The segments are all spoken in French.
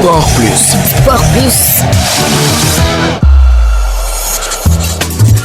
Sport Plus. Sport Plus.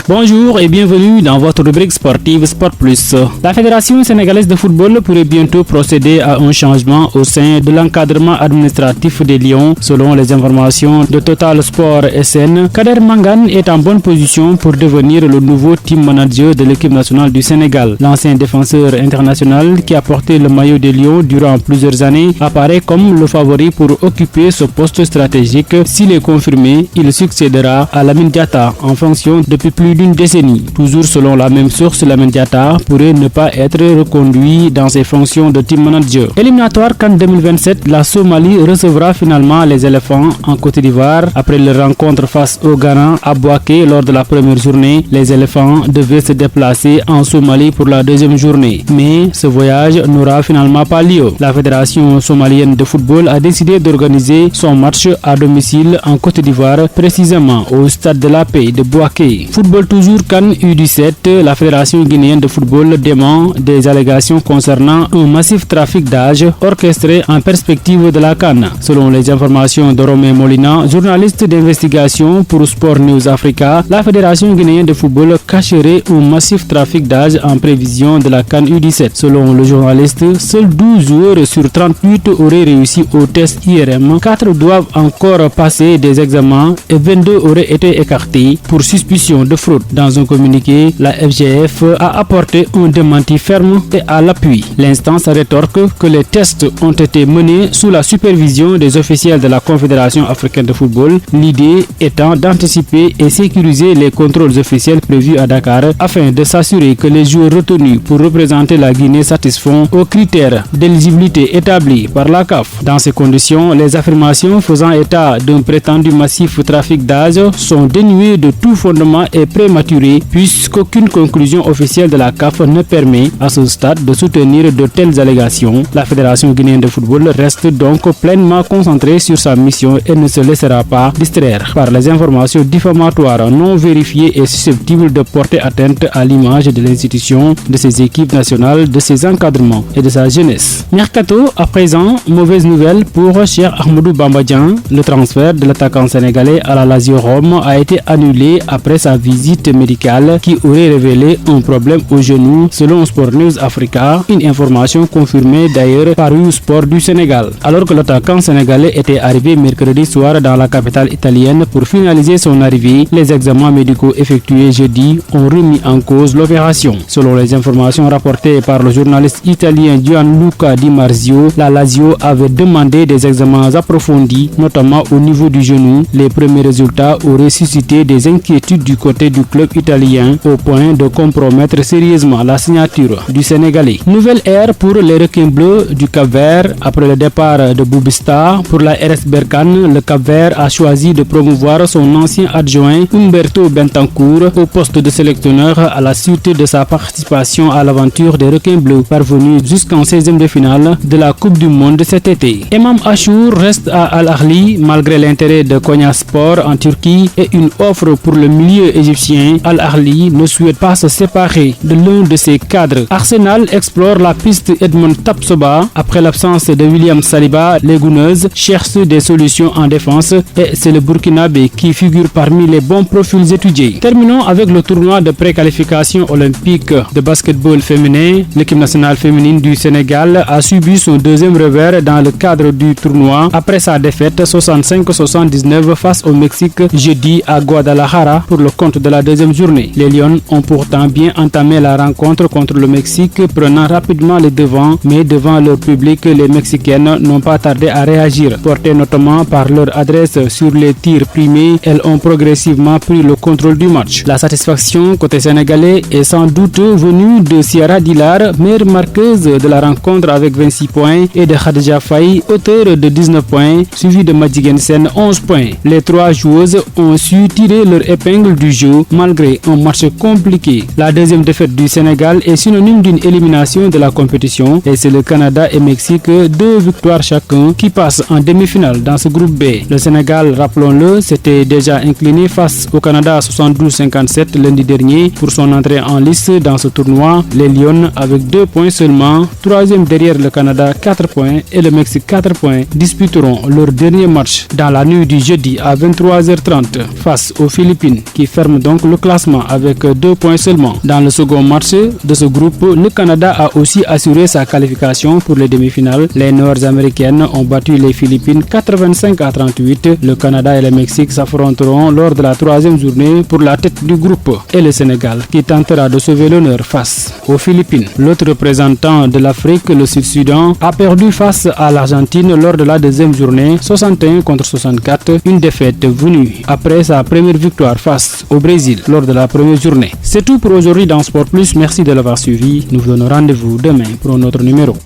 Bonjour et bienvenue dans votre rubrique sportive Sport Plus. La Fédération sénégalaise de football pourrait bientôt procéder à un changement au sein de l'encadrement administratif des Lions. Selon les informations de Total Sport SN, Kader Mangane est en bonne position pour devenir le nouveau team manager de l'équipe nationale du Sénégal. L'ancien défenseur international qui a porté le maillot des Lions durant plusieurs années apparaît comme le favori pour occuper ce poste stratégique. S'il est confirmé, il succédera à Lamine Diatta en fonction depuis plus d'une décennie. Toujours selon la même source, Lamine Diatta pourrait ne pas être reconduit dans ses fonctions de team manager. Éliminatoire CAN 2027, la Somalie recevra finalement les éléphants en Côte d'Ivoire. Après leur rencontre face au Ghana à Bouaké lors de la première journée, les éléphants devaient se déplacer en Somalie pour la deuxième journée. Mais ce voyage n'aura finalement pas lieu. La Fédération somalienne de football a décidé d'organiser son match à domicile en Côte d'Ivoire, précisément au stade de la Paix de Bouaké. Football toujours CAN U17, la Fédération guinéenne de football dément des allégations concernant un massif trafic d'âge orchestré en perspective de la CAN. Selon les informations de Romain Molina, journaliste d'investigation pour Sport News Africa, la Fédération guinéenne de football cacherait un massif trafic d'âge en prévision de la CAN U17. Selon le journaliste, seuls 12 joueurs sur 38 auraient réussi au test IRM, 4 doivent encore passer des examens et 22 auraient été écartés pour suspicion de fraude. Dans un communiqué, la FGF a apporté un démenti ferme et à l'appui. L'instance rétorque que les tests ont été menés sous la supervision des officiels de la Confédération africaine de football, l'idée étant d'anticiper et sécuriser les contrôles officiels prévus à Dakar afin de s'assurer que les joueurs retenus pour représenter la Guinée satisfont aux critères d'éligibilité établis par la CAF. Dans ces conditions, les affirmations faisant état d'un prétendu massif trafic d'âge sont dénuées de tout fondement et prématuré puisqu'aucune conclusion officielle de la CAF ne permet à ce stade de soutenir de telles allégations. La Fédération guinéenne de football reste donc pleinement concentrée sur sa mission et ne se laissera pas distraire par les informations diffamatoires non vérifiées et susceptibles de porter atteinte à l'image de l'institution, de ses équipes nationales, de ses encadrements et de sa jeunesse. Mercato, à présent, mauvaise nouvelle pour Cheikh Ahmadou Bamba Dieng. Le transfert de l'attaquant sénégalais à la Lazio Rome a été annulé après sa visite médicale qui aurait révélé un problème au genou selon Sport News Africa, une information confirmée d'ailleurs par Sport du Sénégal. Alors que l'attaquant sénégalais était arrivé mercredi soir dans la capitale italienne pour finaliser son arrivée, les examens médicaux effectués jeudi ont remis en cause l'opération. Selon les informations rapportées par le journaliste italien Gianluca Di Marzio, la Lazio avait demandé des examens approfondis, notamment au niveau du genou. Les premiers résultats auraient suscité des inquiétudes du côté du club italien au point de compromettre sérieusement la signature du Sénégalais. Nouvelle ère pour les requins bleus du Cap-Vert. Après le départ de Boubista pour la RS Berkane, le Cap-Vert a choisi de promouvoir son ancien adjoint Humberto Bentancur au poste de sélectionneur à la suite de sa participation à l'aventure des requins bleus parvenus jusqu'en 16e de finale de la Coupe du Monde cet été. Imam Achour reste à Al Ahly malgré l'intérêt de Konya Sport en Turquie et une offre pour le milieu égyptien. Al Ahly ne souhaite pas se séparer de l'un de ses cadres. Arsenal explore la piste Edmond Tapsoba. Après l'absence de William Saliba, les Gunners cherchent des solutions en défense et c'est le Burkinabé qui figure parmi les bons profils étudiés. Terminons avec le tournoi de préqualification olympique de basketball féminin. L'équipe nationale féminine du Sénégal a subi son deuxième revers dans le cadre du tournoi après sa défaite 65-79 face au Mexique jeudi à Guadalajara pour le compte de la deuxième journée. Les Lions ont pourtant bien entamé la rencontre contre le Mexique, prenant rapidement les devants, mais devant leur public, les Mexicaines n'ont pas tardé à réagir. Portées notamment par leur adresse sur les tirs primés, elles ont progressivement pris le contrôle du match. La satisfaction côté sénégalais est sans doute venue de Ciara Dilar, meilleure marqueuse de la rencontre avec 26 points, et de Khadija Faye, auteure de 19 points, suivi de Madjigen Sen 11 points. Les trois joueuses ont su tirer leur épingle du jeu malgré un match compliqué. La deuxième défaite du Sénégal est synonyme d'une élimination de la compétition et c'est le Canada et Mexique, 2 victoires chacun, qui passent en demi-finale dans ce groupe B. Le Sénégal, rappelons-le, s'était déjà incliné face au Canada 72-57 lundi dernier pour son entrée en lice dans ce tournoi. Les Lions, avec 2 points seulement, troisième derrière le Canada 4 points et le Mexique 4 points, disputeront leur dernier match dans la nuit du jeudi à 23h30 face aux Philippines qui ferment donc le classement avec 2 points seulement. Dans le second match de ce groupe, le Canada a aussi assuré sa qualification pour les demi-finales. Les Nord-Américaines ont battu les Philippines 85-38. Le Canada et le Mexique s'affronteront lors de la troisième journée pour la tête du groupe et le Sénégal qui tentera de sauver l'honneur face aux Philippines. L'autre représentant de l'Afrique, le Sud-Soudan, a perdu face à l'Argentine lors de la deuxième journée 61-64, une défaite venue après sa première victoire face au Brésil lors de la première journée. C'est tout pour aujourd'hui dans Sport Plus. Merci de l'avoir suivi. Nous vous donnons rendez-vous demain pour un autre numéro.